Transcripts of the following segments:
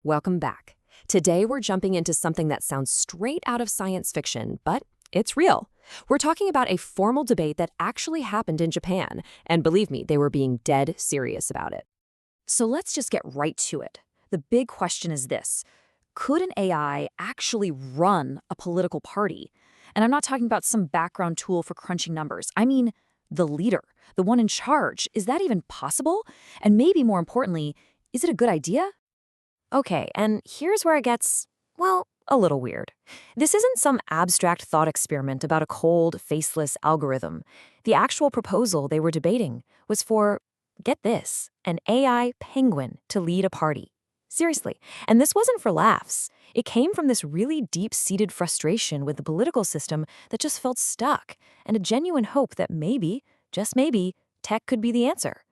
Welcome back. Today we're jumping into something that sounds straight out of science fiction, but it's real. We're talking about a formal debate that actually happened in Japan, and believe me, they were being dead serious about it. So let's just get right to it. The big question is this: could an AI actually run a political party? And I'm not talking about some background tool for crunching numbers. I mean the leader, the one in charge. Is that even possible? And maybe more importantly, is it a good idea? Okay, and here's where it gets, well, a little weird. This isn't some abstract thought experiment about a cold, faceless algorithm. The actual proposal they were debating was for, get this, an AI penguin to lead a party. Seriously, and this wasn't for laughs. It came from this really deep-seated frustration with the political system that just felt stuck, and a genuine hope that maybe, just maybe, tech could be the answer.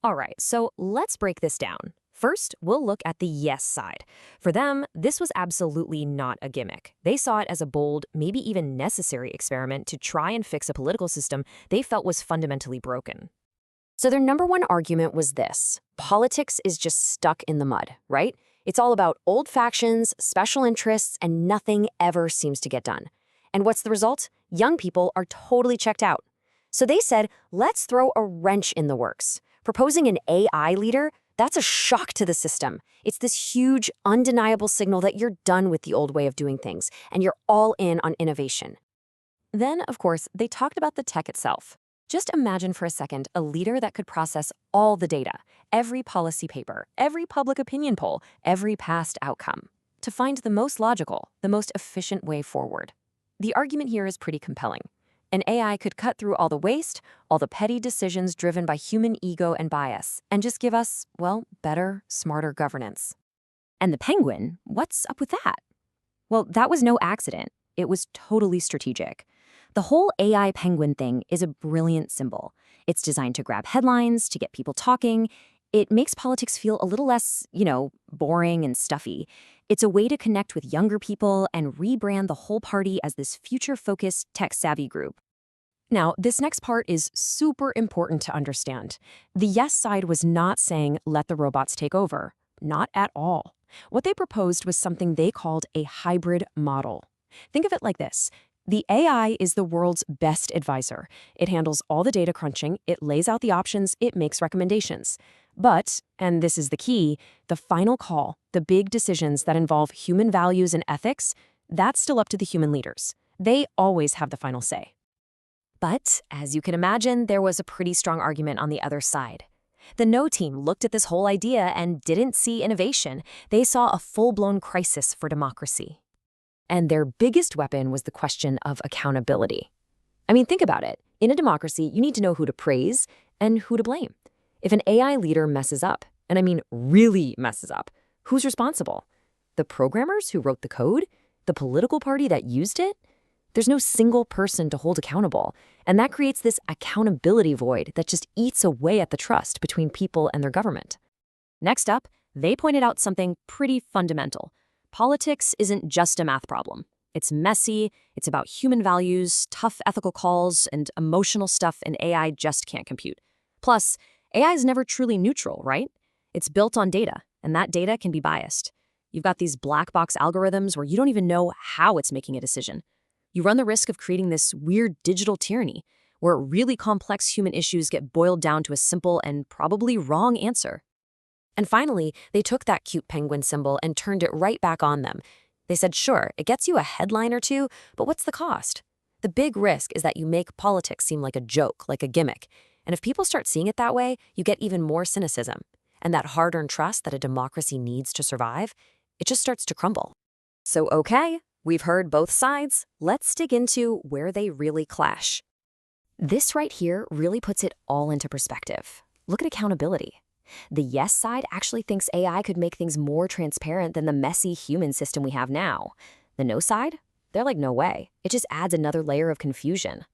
All right, so let's break this down. First, we'll look at the yes side. For them, this was absolutely not a gimmick. They saw it as a bold, maybe even necessary experiment to try and fix a political system they felt was fundamentally broken. So their number one argument was this: politics is just stuck in the mud, right? It's all about old factions, special interests, and nothing ever seems to get done. And what's the result? Young people are totally checked out. So they said, let's throw a wrench in the works. Proposing an AI leader, that's a shock to the system. It's this huge, undeniable signal that you're done with the old way of doing things, and you're all in on innovation. Then, of course, they talked about the tech itself. Just imagine for a second a leader that could process all the data, every policy paper, every public opinion poll, every past outcome, to find the most logical, the most efficient way forward. The argument here is pretty compelling. An AI could cut through all the waste, all the petty decisions driven by human ego and bias, and just give us, well, better, smarter governance. And the penguin, what's up with that? Well, that was no accident. It was totally strategic. The whole AI penguin thing is a brilliant symbol. It's designed to grab headlines, to get people talking. It makes politics feel a little less, boring and stuffy. It's a way to connect with younger people and rebrand the whole party as this future-focused, tech-savvy group. Now, this next part is super important to understand. The yes side was not saying, let the robots take over. Not at all. What they proposed was something they called a hybrid model. Think of it like this. The AI is the world's best advisor. It handles all the data crunching, it lays out the options, it makes recommendations. But, and this is the key, the final call, the big decisions that involve human values and ethics, that's still up to the human leaders. They always have the final say. But, as you can imagine, there was a pretty strong argument on the other side. The No team looked at this whole idea and didn't see innovation. They saw a full-blown crisis for democracy. And their biggest weapon was the question of accountability. I mean, think about it. In a democracy, you need to know who to praise and who to blame. If an AI leader messes up, and I mean really messes up, who's responsible? The programmers who wrote the code? The political party that used it? There's no single person to hold accountable, and that creates this accountability void that just eats away at the trust between people and their government. Next up, they pointed out something pretty fundamental. Politics isn't just a math problem. It's messy, it's about human values, tough ethical calls, and emotional stuff an AI just can't compute. Plus, AI is never truly neutral, right? It's built on data, and that data can be biased. You've got these black box algorithms where you don't even know how it's making a decision. You run the risk of creating this weird digital tyranny, where really complex human issues get boiled down to a simple and probably wrong answer. And finally, they took that cute penguin symbol and turned it right back on them. They said, sure, it gets you a headline or two, but what's the cost? The big risk is that you make politics seem like a joke, like a gimmick. And if people start seeing it that way, you get even more cynicism. And that hard-earned trust that a democracy needs to survive, it just starts to crumble. So okay, we've heard both sides. Let's dig into where they really clash. This right here really puts it all into perspective. Look at accountability. The yes side actually thinks AI could make things more transparent than the messy human system we have now. The no side? They're like, no way. It just adds another layer of confusion.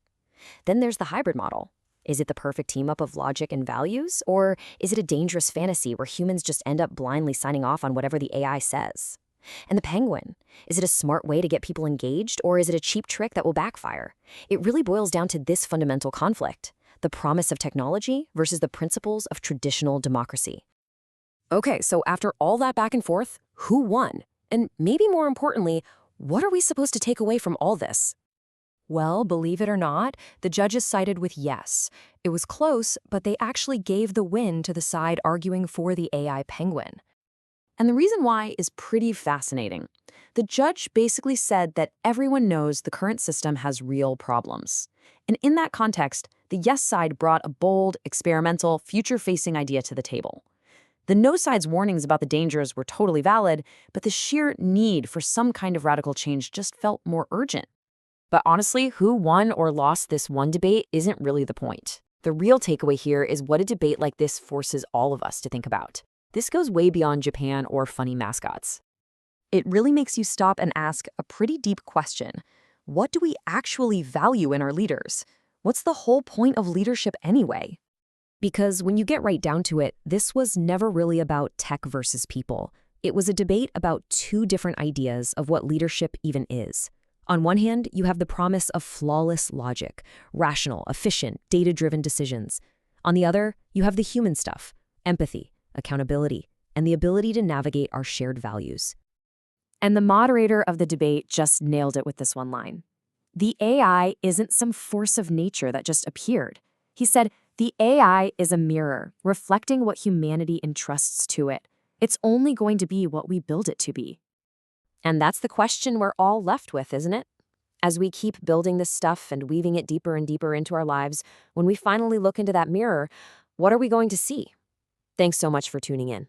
Then there's the hybrid model. Is it the perfect team-up of logic and values? Or is it a dangerous fantasy where humans just end up blindly signing off on whatever the AI says? And the penguin? Is it a smart way to get people engaged, or is it a cheap trick that will backfire? It really boils down to this fundamental conflict: the promise of technology versus the principles of traditional democracy. Okay, so after all that back and forth, who won? And maybe more importantly, what are we supposed to take away from all this? Well, believe it or not, the judges sided with yes. It was close, but they actually gave the win to the side arguing for the AI penguin. And the reason why is pretty fascinating. The judge basically said that everyone knows the current system has real problems. And in that context, the yes side brought a bold, experimental, future-facing idea to the table. The no side's warnings about the dangers were totally valid, but the sheer need for some kind of radical change just felt more urgent. But honestly, who won or lost this one debate isn't really the point. The real takeaway here is what a debate like this forces all of us to think about. This goes way beyond Japan or funny mascots. It really makes you stop and ask a pretty deep question. What do we actually value in our leaders? What's the whole point of leadership anyway? Because when you get right down to it, this was never really about tech versus people. It was a debate about two different ideas of what leadership even is. On one hand, you have the promise of flawless logic, rational, efficient, data-driven decisions. On the other, you have the human stuff, empathy, accountability, and the ability to navigate our shared values. And the moderator of the debate just nailed it with this one line. The AI isn't some force of nature that just appeared. He said, the AI is a mirror, reflecting what humanity entrusts to it. It's only going to be what we build it to be. And that's the question we're all left with, isn't it? As we keep building this stuff and weaving it deeper and deeper into our lives, when we finally look into that mirror, what are we going to see? Thanks so much for tuning in.